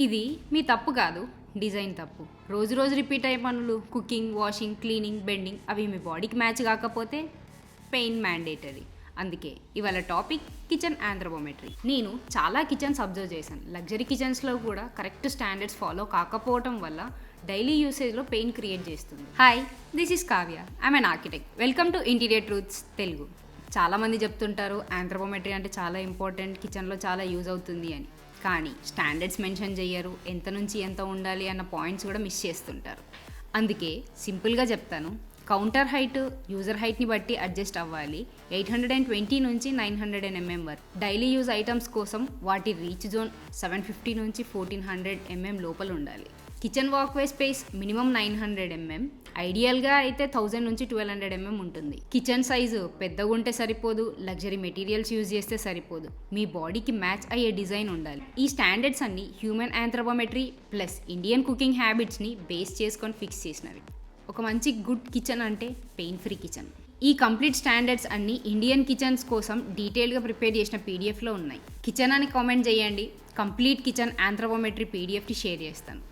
ఇది మీ తప్పు కాదు, డిజైన్ తప్పు. రోజు రోజు రిపీట్ అయ్యే పనులు, కుకింగ్, వాషింగ్, క్లీనింగ్, బెండింగ్ అవి మీ బాడీకి మ్యాచ్ కాకపోతే పెయిన్ మ్యాండేటరీ. అందుకే ఇవాళ టాపిక్ కిచెన్ ఆంథ్రోపోమెట్రీ. నేను చాలా కిచెన్స్ అబ్జర్వ్ చేశాను. లగ్జరీ కిచెన్స్లో కూడా కరెక్ట్ స్టాండర్డ్స్ ఫాలో కాకపోవటం వల్ల డైలీ యూసేజ్లో పెయిన్ క్రియేట్ చేస్తుంది. Hi, this is Kavya. I'm an architect. Welcome to interior truths Telugu. చాలామంది చెప్తుంటారు ఆంథ్రోపోమెట్రీ అంటే చాలా ఇంపార్టెంట్, కిచెన్లో చాలా యూజ్ అవుతుంది అని. కానీ స్టాండర్డ్స్ మెన్షన్ చేయరు, ఎంత నుంచి ఎంత ఉండాలి అన్న పాయింట్స్ కూడా మిస్ చేస్తుంటారు. అందుకే సింపుల్గా చెప్తాను, కౌంటర్ హైట్ యూజర్ హైట్ని బట్టి అడ్జస్ట్ అవ్వాలి. 820 నుంచి 900 mm వరకు. డైలీ యూజ్ ఐటమ్స్ కోసం వాటి రీచ్ జోన్ 750 నుంచి 1400 mm లోపల ఉండాలి. Kitchen walkway space minimum 900 mm, ఐడియల్గా అయితే 1000 నుంచి 1200 mm ఉంటుంది. కిచెన్ సైజు పెద్దగా ఉంటే సరిపోదు, లగ్జరీ మెటీరియల్స్ యూజ్ చేస్తే సరిపోదు, మీ బాడీకి మ్యాచ్ అయ్యే డిజైన్ ఉండాలి. ఈ స్టాండర్డ్స్ అన్ని human anthropometry plus Indian cooking హ్యాబిట్స్ని బేస్ చేసుకొని ఫిక్స్ చేసినవి. ఒక మంచి గుడ్ కిచెన్ అంటే పెయిన్ ఫ్రీ కిచెన్. ఈ కంప్లీట్ స్టాండర్డ్స్ అన్ని ఇండియన్ కిచెన్స్ కోసం డీటెయిల్గా ప్రిపేర్ చేసిన పీడిఎఫ్లో ఉన్నాయి. కిచెన్ అని కామెంట్ చేయండి, కంప్లీట్ కిచెన్ ఆంథ్రోపోమెట్రీ పీడిఎఫ్ని షేర్ చేస్తాను.